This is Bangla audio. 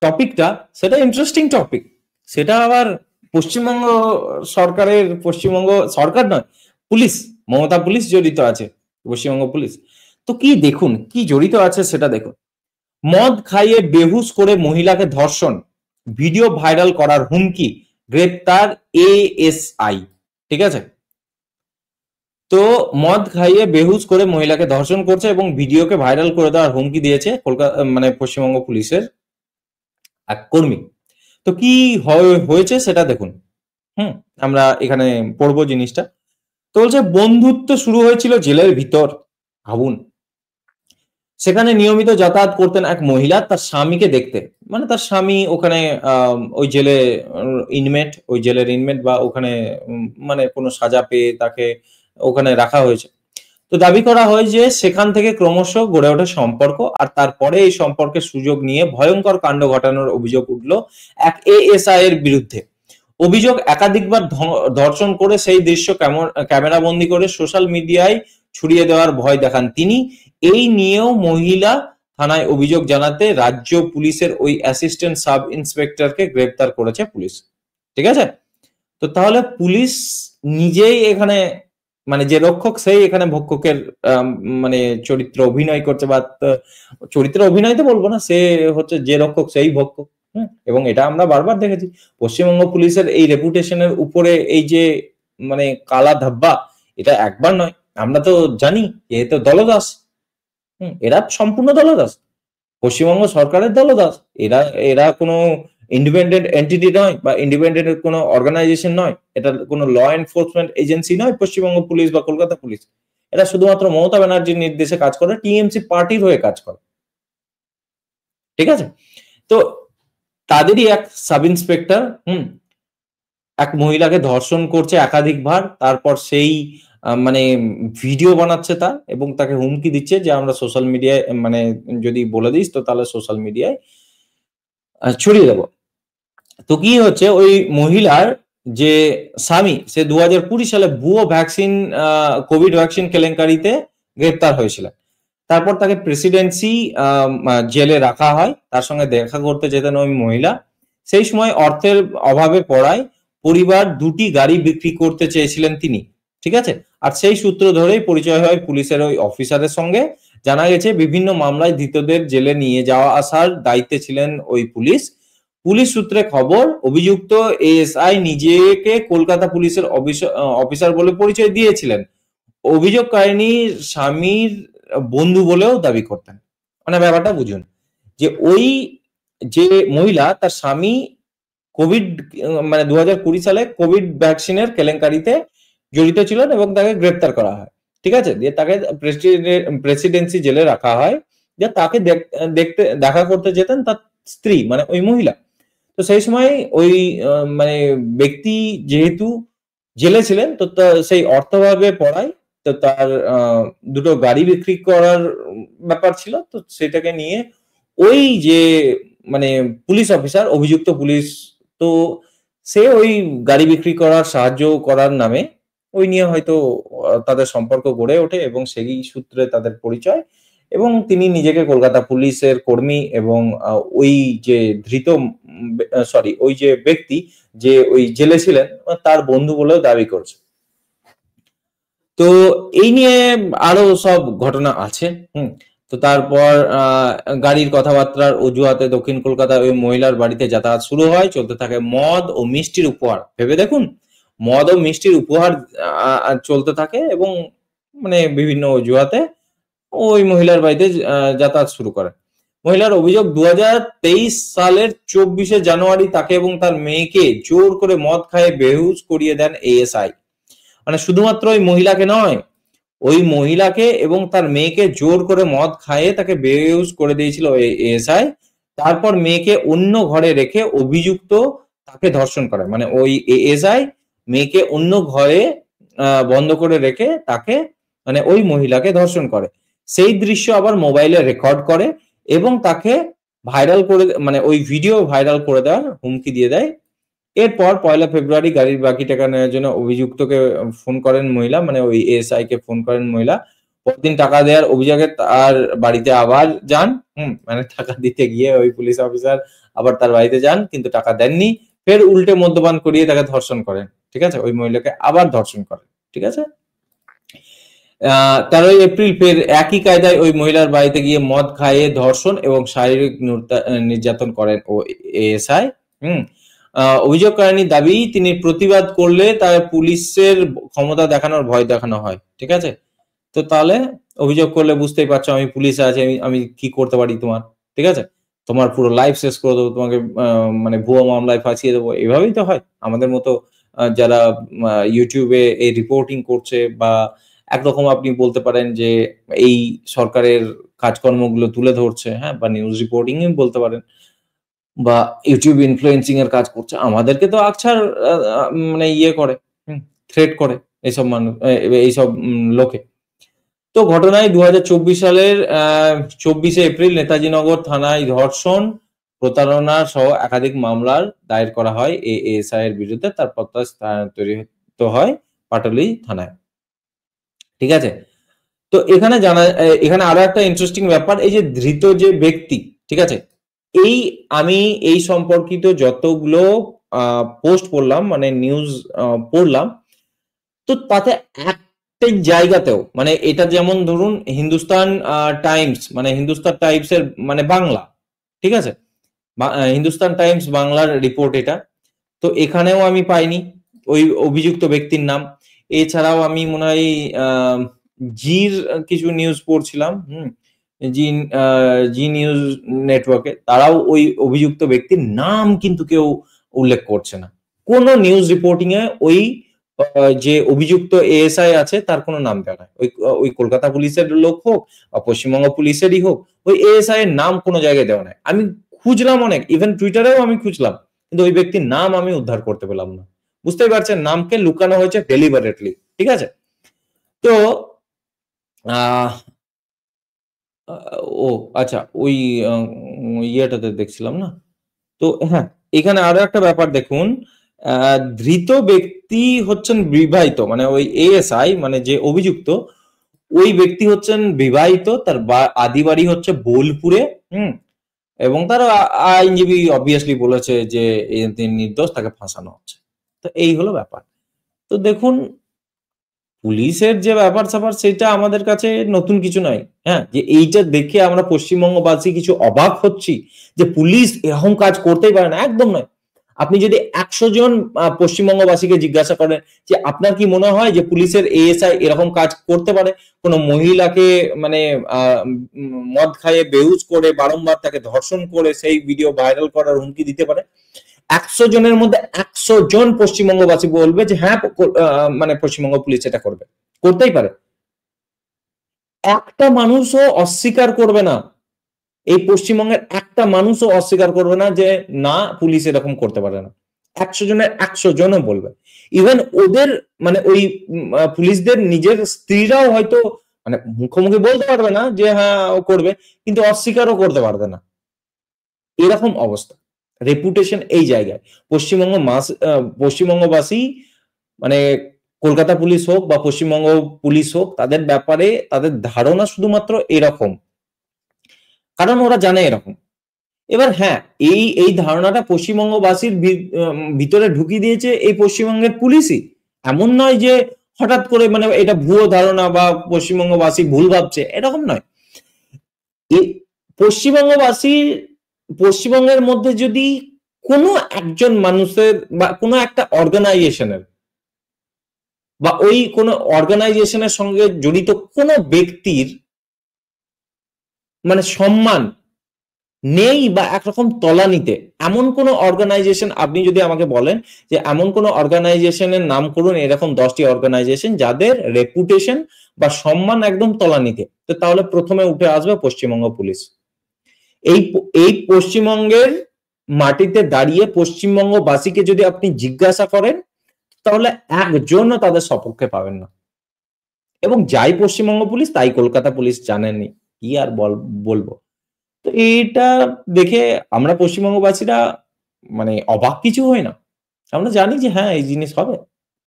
টপিকটা সেটা ইন্টারেস্টিং টপিক। সেটা আবার পশ্চিমবঙ্গ সরকারের, পশ্চিমবঙ্গ সরকার নয়, পুলিশ, মমতা পুলিশ জড়িত আছে, পশ্চিমবঙ্গ পুলিশ। তো কি দেখুন, কি জড়িত আছে সেটা দেখুন। মদ খাইয়ে বেহুশ করে মহিলাকে ধর্ষণ, ভিডিও ভাইরাল করার হুমকি, গ্রেপ্তার এএসআই। ঠিক আছে, তো মদ খাইয়ে বেহুশ করে মহিলাকে ধর্ষণ করছে এবং ভিডিওকে ভাইরাল করে দেওয়ার হুমকি দিয়েছে কলকাতা মানে পশ্চিমবঙ্গ পুলিশের এক কর্মী। তো কি হয়েছে সেটা দেখুন। আমরা এখানে পড়বো জিনিসটা। তো বলছে বন্ধুত্ব শুরু হয়েছিল জেলের ভিতর। ভাবুন, সেখানে নিয়মিত যাতায়াত করতেন এক মহিলা তার স্বামীকে দেখতে। মানে তার স্বামী ওখানে ওই জেলে ইনমেট, ওই জেলের ইনমেট বা ওখানে মানে কোনো সাজা পেয়ে তাকে ওখানে রাখা হয়েছে। তো দাবি করা হয় যে সেখান থেকে ক্রমশ গড়ে ওঠে সম্পর্ক, আর তারপরে এই সম্পর্কের সুযোগ নিয়ে ভয়ঙ্কর কাণ্ড ঘটানোর অভিযোগ উঠল এক এএসআই এর বিরুদ্ধে। অভিযোগ একাধিকবার ধর্ষণ করে সেই দৃশ্য ক্যামেরা বন্দী করে সোশ্যাল মিডিয়ায় ছড়িয়ে দেওয়ার ভয় দেখান তিনি। এই নিয়েও মহিলা থানায় অভিযোগ জানাতে রাজ্য পুলিশের ওই অ্যাসিস্ট্যান্ট সাব ইন্সপেক্টরকে গ্রেপ্তার করেছে পুলিশ। ঠিক আছে, তো তাহলে পুলিশ নিজেই এখানে মানে যে রক্ষক সেই এখানে ভক্ষকের মানে চরিত্র অভিনয় করছে, বা চরিত্র অভিনয় তো বলবো না, সে হচ্ছে যে রক্ষক সেই ভক্ষক। এবং এটা আমরা বারবার দেখেছি পশ্চিমবঙ্গ পুলিশের এই রেপুটেশনের উপরে এই যে মানে কালা ধাব্বা, এটা একবার নয়। আমরা তো জানি এ তো দলদাস, এরা সম্পূর্ণ দলদাস, পশ্চিমবঙ্গ সরকারের দলদাস। এরা এরা কোনো ইন্ডিপেন্ডেন্ট এন্টিটি নয় বা ইন্ডিপেন্ডেন্ট কোনো অর্গানাইজেশন নয়, এটা কোনো ল এনফোর্সমেন্ট এজেন্সি নয় পশ্চিমবঙ্গ পুলিশ বা কলকাতা পুলিশ। এরা শুধুমাত্র মমতা ব্যানার্জির নির্দেশে কাজ করে, টিএমসি পার্টির হয়ে কাজ করে। ঠিক আছে, তো তাদেরই এক সাব ইন্সপেক্টর এক মহিলাকে ধর্ষণ করছে একাধিকবার, তারপর সেই মানে ভিডিও বানাচ্ছে তা, এবং তাকে হুমকি দিচ্ছে যে আমরা সোশ্যাল মিডিয়ায় মানে যদি বলে দিস তো তাহলে সোশ্যাল মিডিয়ায় ছড়িয়ে দেব। তো কি হচ্ছে, ওই মহিলার যে স্বামী সে 2020 সালে ভুয়ো ভ্যাকসিন কোভিড ভ্যাকসিন কেলেঙ্কারিতে গ্রেপ্তার হয়েছিলেন। তারপর তাকে প্রেসিডেন্সি জেলে রাখা হয়। তার সঙ্গে দেখা করতে যেতেন ওই মহিলা। সেই সময় অর্থের অভাবে পড়ায় পরিবার দুটি গাড়ি বিক্রি করতে চেয়েছিলেন তিনি। ঠিক আছে, আর সেই সূত্র ধরেই পরিচয় হয় পুলিশের ওই অফিসারের সঙ্গে। জানা গেছে বিভিন্ন মামলায় ধৃতদের জেলে নিয়ে যাওয়া আসার দায়িত্বে ছিলেন ওই পুলিশ। পুলিশ সূত্রে খবর, অভিযুক্ত এএসআই নিজেকে কলকাতা পুলিশের অফিসার বলে পরিচয় দিয়েছিলেন। অভিযোগকারিনী স্বামীর বন্ধু বলেও দাবি করতেন। মানে ব্যাপারটা বুঝুন যে ওই যে মহিলা তার স্বামী কোভিড মানে 2020 সালে কোভিড ভ্যাকসিনের কেলেঙ্কারিতে জড়িত ছিলেন এবং তাকে গ্রেপ্তার করা হয়। ঠিক আছে, দিয়ে তাকে প্রেসিডেন্সি জেলে রাখা হয়, যে তাকে দেখতে দেখা করতে যেতেন তার স্ত্রী মানে ওই মহিলা। তো সেই সময় ওই মানে ব্যক্তি যেহেতু জেলে ছিলেন, তো সেই অর্থভাবে পড়ায়, তো তার দুটো গাড়ি বিক্রি করার ব্যাপার ছিল। তো সেটাকে নিয়ে ওই যে মানে পুলিশ অফিসার, অভিযুক্ত পুলিশ, তো সে ওই গাড়ি বিক্রি করার সাহায্য করার নামে ওই নিয়ে হয়তো তাদের সম্পর্ক গড়ে ওঠে এবং সেই সূত্রে তাদের পরিচয়। এবং তিনি নিজেকে কলকাতা পুলিশের কর্মী এবং ওই যে ধৃত সরি ওই যে ব্যক্তি যে ওই জেলে ছিলেন তার বন্ধু বলেও দাবি করছে। তো এই নিয়ে আরো সব ঘটনা আছে। তো তারপর গাড়ির কথাবার্তার অজুহাতে দক্ষিণ কলকাতায় ওই মহিলার বাড়িতে যাতায়াত শুরু হয়। চলতে থাকে মদ ও মিষ্টির উপহার। ভেবে দেখুন, মদ ও মিষ্টির উপহার চলতে থাকে এবং মানে বিভিন্ন অজুহাতে ওই মহিলার বাড়িতে যাতায়াত শুরু করে। মহিলার অভিযোগ 2023 সালের 24শে জানুয়ারি তাকে এবং তার মেয়েকে জোর করে মদ খাইয়ে বেহুশ করিয়ে দেন এএসআই। মানে শুধুমাত্র ওই মহিলাকে নয়, ওই মহিলাকে এবং তার মেয়েকে জোর করে মদ খাইয়ে তাকে বেহুশ করে দিয়েছিল এএসআই। তারপর মেয়েকে অন্য ঘরে রেখে অভিযুক্ত তাকে ধর্ষণ করে। মানে ওই এএসআই মেয়েকে অন্য ঘরে বন্ধ করে রেখে তাকে মানে ওই মহিলাকে ধর্ষণ করে। সেই দৃশ্য আবার মোবাইলে রেকর্ড করে এবং তাকে ভাইরাল করে মানে ওই ভিডিও ভাইরাল করে দেওয়ার হুমকি দিয়ে দেয়। এরপর 1 ফেব্রুয়ারি গাড়ির বাকি টাকা নেওয়ার জন্য অভিযুক্তকে ফোন করেন মহিলা, মানে ওই এএসআই কে ফোন করেন মহিলা। পরদিন টাকা দেওয়ার অভিযোগে তার বাড়িতে আবার যান। মানে টাকা দিতে গিয়ে ওই পুলিশ অফিসার আবার তার বাড়িতে যান, কিন্তু টাকা দেননি। ফের উল্টে মদ্যপান করিয়ে তাকে ধর্ষণ করেন। ঠিক আছে? ওই মহিলাকে আবার ধর্ষণ করেন। ঠিক আছে? 13ই এপ্রিল ফের একই কায়দায় ওই মহিলার বাড়িতে গিয়ে মদ খাইয়ে ধর্ষণ এবং শারীরিক নির্যাতন করেন ও এএসআই। অভিযোগকারিনীর দাবি, তিনি প্রতিবাদ করলে তার পুলিশের ক্ষমতা দেখানোর ভয় দেখানো হয়। ঠিক আছে? তো তাহলে অভিযোগ করলে বুঝতেই পারছো আমি পুলিশ আছে, আমি কি করতে পারি তোমার। ঠিক আছে? তোমার পুরো লাইফ শেষ করে দেবো, তোমাকে মানে ভুয়ো মামলায় ফাঁসিয়ে দেবো। এভাবেই তো হয়। আমাদের মতো যারা ইউটিউবে এই রিপোর্টিং করছে, বা একরকম আপনি বলতে পারেন যে এই সরকারের কাজকর্মগুলো তুলে ধরছে, হ্যাঁ, বা নিউজ রিপোর্টিং বলতে পারেন, বা ইউটিউব ইনফ্লুয়েন্সিং এর কাজ করছে, আমাদেরকে তো আকছার মানে ইয়ে করে, থ্রেট করে এইসব মানুষ, এইসব লোকে। তো ঘটনায় 2024 সালের 24শে এপ্রিল নেতাজি নগর থানায় ধর্ষণ, প্রতারণা সহ একাধিক মামলার দায়ের করা হয় এএসআই এর বিরুদ্ধে। তারপর তার স্থানান্তরিত হয় পাটুলি থানায়। ঠিক আছে? তো এখানে আরো একটা ইন্টারেস্টিং ব্যাপার, এই যে ধৃত যে ব্যক্তি, ঠিক আছে, আমি এই সম্পর্কিত যতগুলো পোস্ট পড়লাম, মানে নিউজ পড়লাম, তো তাতে একটা জায়গাতেও, মানে এটা যেমন ধরুন হিন্দুস্তান টাইমস, মানে হিন্দুস্তান টাইমস এর মানে বাংলা, ঠিক আছে, হিন্দুস্তান টাইমস বাংলার রিপোর্ট এটা। তো এখানেও আমি পাইনি ওই অভিযুক্ত ব্যক্তির নাম। এছাড়াও আমি মনে হয় জির কিছু নিউজ পড়ছিলাম, জি নিউজ নেটওয়ার্কে, তারাও ওই অভিযুক্ত ব্যক্তির নাম কিন্তু কেউ উল্লেখ করছে না। কোনো নিউজ রিপোর্টিং এ ওই যে অভিযুক্ত এএসআই আছে তার কোনো নাম দেওয়া নাই। ওই কলকাতা পুলিশের লোক হোক বা পশ্চিমবঙ্গ পুলিশেরই হোক, ওই এএসআই এর নাম কোনো জায়গায় দেওয়া নাই। আমি খুঁজলাম অনেক, ইভেন টুইটারেও আমি খুঁজলাম, কিন্তু ওই ব্যক্তির নাম আমি উদ্ধার করতে পেলাম না। বুঝতেই পারছেন, নামকে লুকানো হয়েছে ডেলিবারেটলি। ঠিক আছে? তো ও আচ্ছা, ওই ইয়েটাতে দেখছিলাম না। তো হ্যাঁ, এখানে আরো একটা ব্যাপার দেখুন, ধৃত ব্যক্তি হচ্ছেন বিবাহিত, মানে ওই এএসআই মানে যে অভিযুক্ত, ওই ব্যক্তি হচ্ছেন বিবাহিত, তার আদি বাড়ি হচ্ছে বোলপুরে। এবং তার আইনজীবী অবভিয়াসলি বলেছে যে তিনি নির্দোষ, তাকে ফাঁসানো হচ্ছে। তো এই হলো ব্যাপার। তো দেখুন, পুলিশের যে ব্যাপার-স্যাপার সেটা আমাদের কাছে নতুন কিছু নয়। হ্যাঁ? যে এইটা দেখে আমরা পশ্চিমবঙ্গবাসী কিছু অবাক হচ্ছি যে পুলিশ এরকম কাজ করতেই পারে না, একদম নয়। আপনি যদি ১০০ জন পশ্চিমবঙ্গবাসীকে জিজ্ঞাসা করেন যে আপনার কি মনে হয় যে পুলিশের এএসআই এরকম কাজ করতে পারে? কোন মহিলাকে মানে মদ খাইয়ে বেহুশ করে বারংবার তাকে ধর্ষণ করে সেই ভিডিও ভাইরাল করার হুমকি দিতে পারে? ১০০ জনের মধ্যে ১০০ জন পশ্চিমবঙ্গবাসী বলবে যে হ্যাঁ, মানে পশ্চিমবঙ্গ পুলিশ এটা করবে, করতেই পারে। একটা মানুষও অস্বীকার করবে না, এই পশ্চিমবঙ্গের একটা মানুষও অস্বীকার করবে না যে না, পুলিশ এরকম করতে পারে না। ১০০ জনের ১০০ জনও বলবে। ইভেন ওদের মানে ওই পুলিশদের নিজের স্ত্রীরাও হয়তো মানে মুখোমুখি বলতে পারবে না যে হ্যাঁ ও করবে, কিন্তু অস্বীকারও করতে পারবে না। এরকম অবস্থা, রেপুটেশন এই জায়গায়। পশ্চিমবঙ্গবাসী মানে কলকাতা পুলিশ হোক বা পশ্চিমবঙ্গ পুলিশ হোক, তাদের ব্যাপারে তাদের ধারণা শুধুমাত্র এরকম, কারণ ওরা জানে এরকম। এবার হ্যাঁ, এই ধারণাটা পশ্চিমবঙ্গবাসীর ভিতরে ঢুকিয়ে দিয়েছে এই পশ্চিমবঙ্গের পুলিশই। এমন নয় যে হঠাৎ করে মানে এটা ভুয়ো ধারণা বা পশ্চিমবঙ্গবাসী ভুল ভাবছে, এরকম নয়। পশ্চিমবঙ্গের মধ্যে যদি কোনো একজন মানুষের বা কোনো একটা অর্গানাইজেশনের বা ওই কোনো অর্গানাইজেশনের সঙ্গে জড়িত কোনো ব্যক্তির মানে সম্মান নেই বা একরকম তলানিতে, এমন কোন অর্গানাইজেশন আপনি যদি আমাকে বলেন যে এমন কোন অর্গানাইজেশনের নাম করুন, এরকম 10টি অর্গানাইজেশন যাদের রেপুটেশন বা সম্মান একদম তলানিতে, তো তাহলে প্রথমে উঠে আসবে পশ্চিমবঙ্গ পুলিশ। এই পশ্চিমবঙ্গের মাটিতে দাঁড়িয়ে পশ্চিমবঙ্গবাসীকে যদি আপনি জিজ্ঞাসা করেন, তাহলে একজনও তাদের সপক্ষে পাবেন না। এবং যাই পশ্চিমবঙ্গ পুলিশ তাই কলকাতা পুলিশ, জানেনই, কি আর বলবো। তো এইটা দেখে আমরা পশ্চিমবঙ্গবাসীরা মানে অবাক কিছু হই না। আমরা জানি যে হ্যাঁ, এই জিনিস হবে।